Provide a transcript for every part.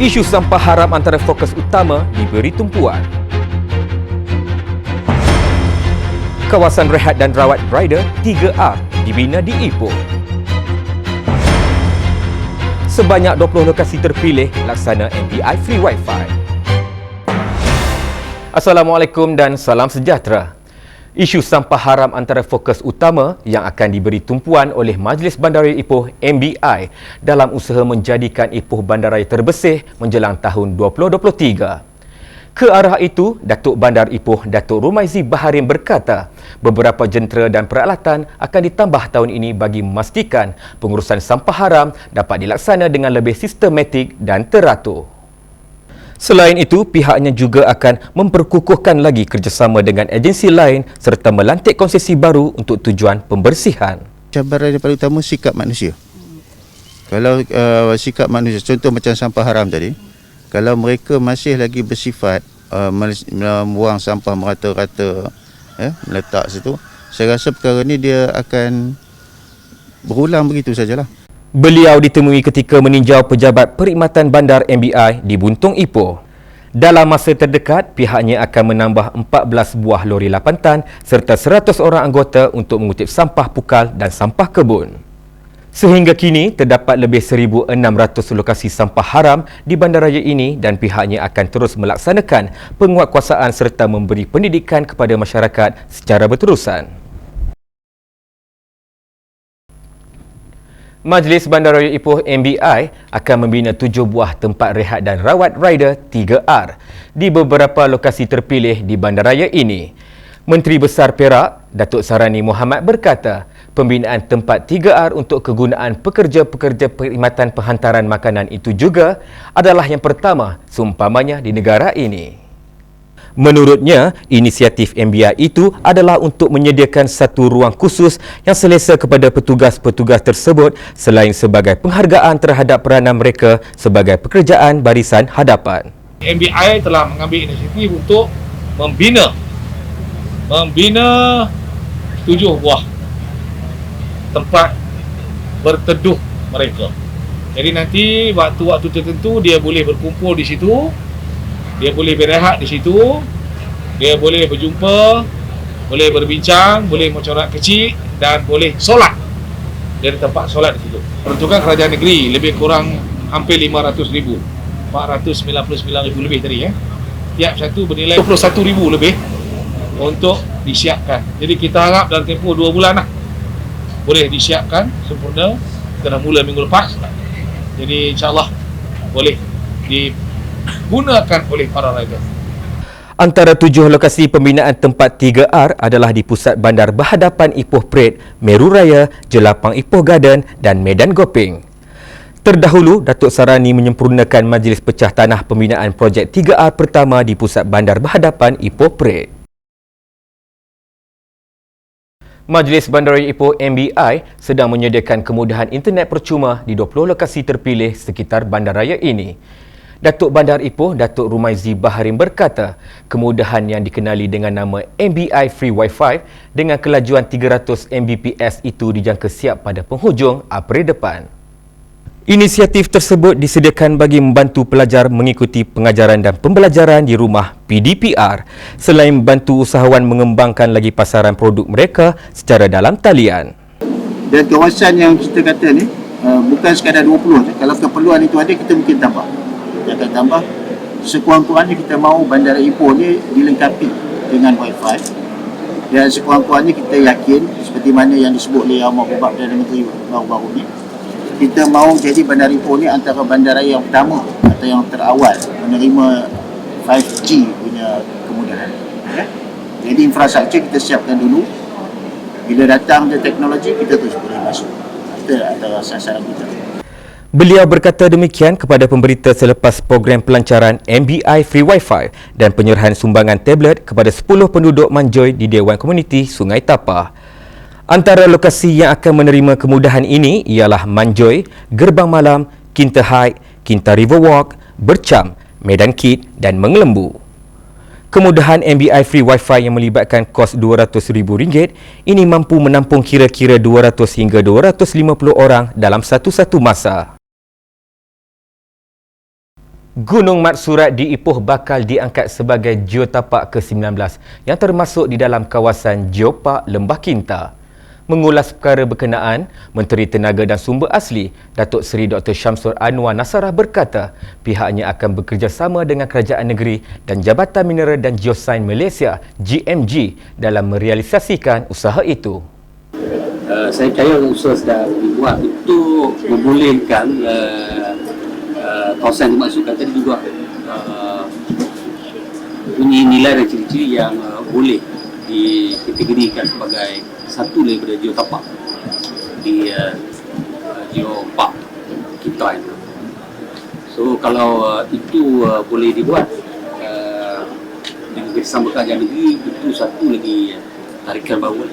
Isu sampah haram antara fokus utama diberi tumpuan. Kawasan rehat dan rawat rider 3R dibina di Ipoh. Sebanyak 20 lokasi terpilih laksana MBI Free Wi-Fi. Assalamualaikum dan salam sejahtera. Isu sampah haram antara fokus utama yang akan diberi tumpuan oleh Majlis Bandaraya Ipoh MBI dalam usaha menjadikan Ipoh bandaraya terbersih menjelang tahun 2023. Ke arah itu, Datuk Bandar Ipoh Datuk Rumaizi Baharin berkata, beberapa jentera dan peralatan akan ditambah tahun ini bagi memastikan pengurusan sampah haram dapat dilaksana dengan lebih sistematik dan teratur. Selain itu, pihaknya juga akan memperkukuhkan lagi kerjasama dengan agensi lain serta melantik konsesi baru untuk tujuan pembersihan. Cabaran yang paling utama sikap manusia. Kalau sikap manusia, contoh macam sampah haram tadi, kalau mereka masih lagi bersifat membuang sampah merata-rata, meletak situ, saya rasa perkara ni dia akan berulang begitu sajalah. Beliau ditemui ketika meninjau pejabat perkhidmatan bandar MBI di Buntung Ipoh. Dalam masa terdekat, pihaknya akan menambah 14 buah lori 8 tan serta 100 orang anggota untuk mengutip sampah pukal dan sampah kebun. Sehingga kini, terdapat lebih 1,600 lokasi sampah haram di bandaraya ini dan pihaknya akan terus melaksanakan penguatkuasaan serta memberi pendidikan kepada masyarakat secara berterusan. Majlis Bandaraya Ipoh MBI akan membina 7 buah tempat rehat dan rawat rider 3R di beberapa lokasi terpilih di bandaraya ini. Menteri Besar Perak, Datuk Sarani Mohamad berkata, pembinaan tempat 3R untuk kegunaan pekerja-pekerja perkhidmatan penghantaran makanan itu juga adalah yang pertama seumpamanya di negara ini. Menurutnya, inisiatif MBI itu adalah untuk menyediakan satu ruang khusus yang selesa kepada petugas-petugas tersebut selain sebagai penghargaan terhadap peranan mereka sebagai pekerjaan barisan hadapan. MBI telah mengambil inisiatif untuk membina 7 buah tempat berteduh mereka. Jadi nanti waktu-waktu tertentu dia boleh berkumpul di situ, dia boleh berehat di situ, dia boleh berjumpa, boleh berbincang, boleh mecorak kecil dan boleh solat. Dia ada tempat solat di situ. Peruntukan kerajaan negeri lebih kurang hampir 500,000, 499,000 lebih tadi Tiap satu bernilai 21,000 lebih untuk disiapkan. Jadi kita harap dalam tempoh 2 bulan boleh disiapkan sempurna. Kita dah mula minggu lepas. Jadi insya-Allah boleh digunakan oleh para rider. Antara 7 lokasi pembinaan tempat 3R adalah di Pusat Bandar Berhadapan Ipoh Pret, Meru Raya, Jelapang Ipoh Garden dan Medan Gopeng. Terdahulu, Datuk Sarani menyempurnakan majlis pecah tanah pembinaan projek 3R pertama di Pusat Bandar Berhadapan Ipoh Pret. Majlis Bandaraya Ipoh MBI sedang menyediakan kemudahan internet percuma di 20 lokasi terpilih sekitar bandaraya ini. Datuk Bandar Ipoh Datuk Rumaizi Baharin berkata, kemudahan yang dikenali dengan nama MBI Free Wi-Fi dengan kelajuan 300 Mbps itu dijangka siap pada penghujung April depan. Inisiatif tersebut disediakan bagi membantu pelajar mengikuti pengajaran dan pembelajaran di rumah PDPR selain membantu usahawan mengembangkan lagi pasaran produk mereka secara dalam talian. Dan kawasan yang kita kata ni bukan sekadar 20 je. Kalau keperluan itu ada, kita mungkin tambah. Kita akan tambah. Sekurang-kurangnya kita mahu bandara Ipoh ni dilengkapi dengan Wi-Fi. Dan sekurang-kurangnya kita yakin seperti mana yang disebut oleh Almarhum Perdana Menteri baru-baru ni, kita mahu jadi bandar Ipoh ni antara bandaraya yang pertama atau yang terawal menerima 5G punya kemudahan. Jadi infrastruktur kita siapkan dulu. Bila datang je teknologi, kita terus boleh masuk. Itu antara sasaran kita. Beliau berkata demikian kepada pemberita selepas program pelancaran MBI Free Wi-Fi dan penyerahan sumbangan tablet kepada 10 penduduk Manjoy di Dewan Komuniti Sungai Tapah. Antara lokasi yang akan menerima kemudahan ini ialah Manjoy, Gerbang Malam, Kinta High, Kinta River Walk, Bercam, Medan Kid dan Mengelembu. Kemudahan MBI Free Wi-Fi yang melibatkan kos RM200,000 ini mampu menampung kira-kira 200 hingga 250 orang dalam satu-satu masa. Gunung Mat Surat di Ipoh bakal diangkat sebagai geotapak ke-19 yang termasuk di dalam kawasan Geopark Lembah Kinta. Mengulas perkara berkenaan, Menteri Tenaga dan Sumber Asli, Datuk Seri Dr. Syamsul Anwar Nasarah berkata pihaknya akan bekerjasama dengan Kerajaan Negeri dan Jabatan Mineral dan Geosains Malaysia GMG dalam merealisasikan usaha itu. Saya percaya usaha sedang dibuat untuk membolehkan kawasan yang dimasukkan tadi juga punya nilai dan ciri-ciri yang boleh dikategorikan sebagai satu daripada geotapak di geopark kita ini. So kalau itu boleh dibuat dengan bersama Kerajaan Negeri, itu satu lagi tarikan baru.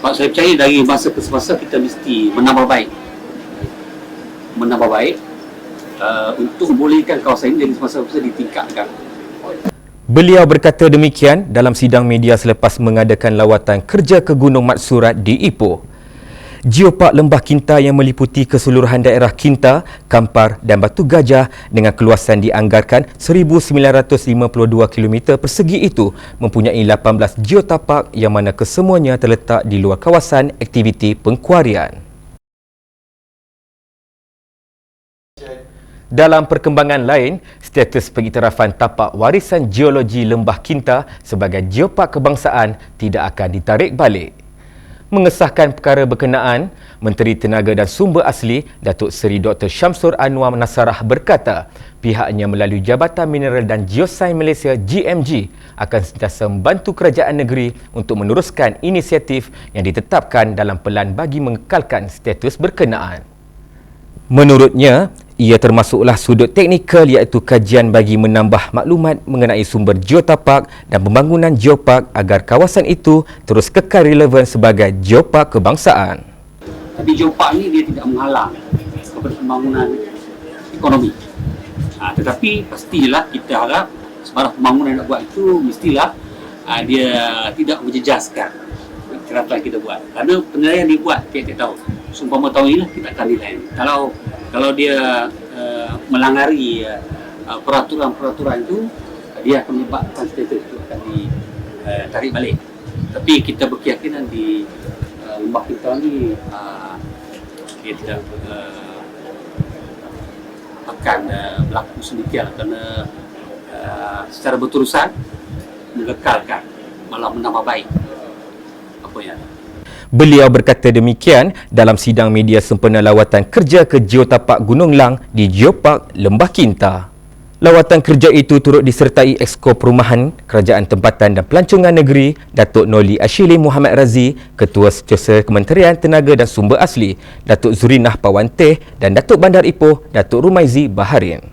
Sebab saya percaya dari masa ke semasa kita mesti menambah baik untuk membolehkan kawasan ini dari semasa ke semasa ditingkatkan. Beliau berkata demikian dalam sidang media selepas mengadakan lawatan kerja ke Gunung Mat Surat di Ipoh. Geopark Lembah Kinta yang meliputi keseluruhan daerah Kinta, Kampar dan Batu Gajah dengan keluasan dianggarkan 1952 km persegi itu mempunyai 18 geotapak yang mana kesemuanya terletak di luar kawasan aktiviti pengkuarian. Dalam perkembangan lain, status pengiktirafan tapak warisan geologi Lembah Kinta sebagai geopark kebangsaan tidak akan ditarik balik. Mengesahkan perkara berkenaan, Menteri Tenaga dan Sumber Asli, Datuk Seri Dr. Syamsul Anwar Nasarah berkata pihaknya melalui Jabatan Mineral dan Geosains Malaysia GMG akan sentiasa membantu kerajaan negeri untuk meneruskan inisiatif yang ditetapkan dalam pelan bagi mengekalkan status berkenaan. Menurutnya, ia termasuklah sudut teknikal iaitu kajian bagi menambah maklumat mengenai sumber geotapak dan pembangunan geopark agar kawasan itu terus kekal relevan sebagai geopark kebangsaan. Tapi geopark ni dia tidak menghalang kepada pembangunan ekonomi. Tetapi pastilah kita harap sebarang pembangunan yang nak buat itu mestilah dia tidak menjejaskan iktirafan kita buat. Kerana penilaian dibuat tiap-tiap tahun. Seumpama tahun inilah kita akan nilai. Kalau dia melangari peraturan-peraturan itu, dia akan menyebabkan status itu akan ditarik balik. Tapi kita berkeyakinan di Lembah Kinta ni dia tidak akan berlaku sedemikian kerana secara berterusan mengekalkan malah menambah baik apa yang ada. Beliau berkata demikian dalam sidang media sempena lawatan kerja ke Geotapak Gunung Lang di Geopark Lembah Kinta. Lawatan kerja itu turut disertai Exco Perumahan, Kerajaan Tempatan dan Pelancongan Negeri, Datuk Noli Ashili Muhammad Razi, Ketua Setiausaha Kementerian Tenaga dan Sumber Asli, Datuk Zurinah Pawanteh dan Datuk Bandar Ipoh, Datuk Rumaizi Baharin.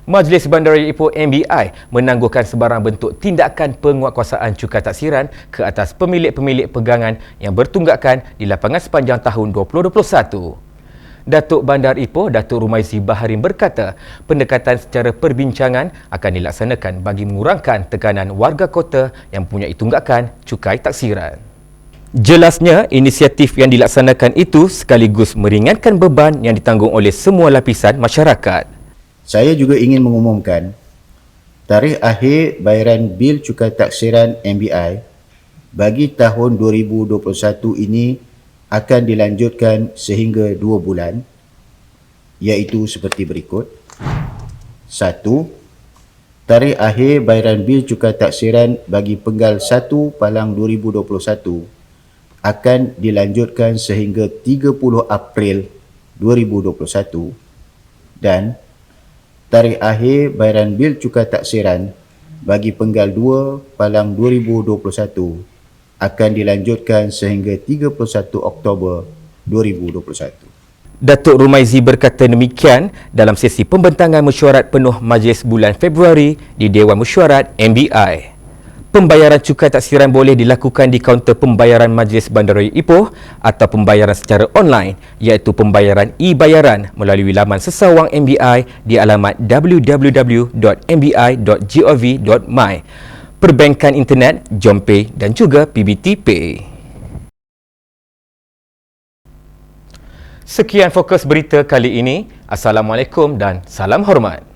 Majlis Bandaraya Ipoh MBI menangguhkan sebarang bentuk tindakan penguatkuasaan cukai taksiran ke atas pemilik-pemilik pegangan yang bertunggakan di lapangan sepanjang tahun 2021. Datuk Bandar Ipoh, Datuk Rumaizi Baharin berkata, pendekatan secara perbincangan akan dilaksanakan bagi mengurangkan tekanan warga kota yang mempunyai tunggakan cukai taksiran. Jelasnya, inisiatif yang dilaksanakan itu sekaligus meringankan beban yang ditanggung oleh semua lapisan masyarakat. Saya juga ingin mengumumkan tarikh akhir bayaran bil cukai taksiran MBI bagi tahun 2021 ini akan dilanjutkan sehingga 2 bulan, iaitu seperti berikut. 1. Tarikh akhir bayaran bil cukai taksiran bagi penggal 1 Palang 2021 akan dilanjutkan sehingga 30 April 2021 dan tarikh akhir bayaran bil cukai taksiran bagi penggal 2 Palang 2021 akan dilanjutkan sehingga 31 Oktober 2021. Datuk Rumaizi berkata demikian dalam sesi pembentangan mesyuarat penuh Majlis bulan Februari di Dewan Mesyuarat MBI. Pembayaran cukai taksiran boleh dilakukan di kaunter pembayaran Majlis Bandaraya Ipoh atau pembayaran secara online iaitu pembayaran e-bayaran melalui laman sesawang MBI di alamat www.mbi.gov.my, perbankan internet, JomPay dan juga PBT Pay. Sekian fokus berita kali ini. Assalamualaikum dan salam hormat.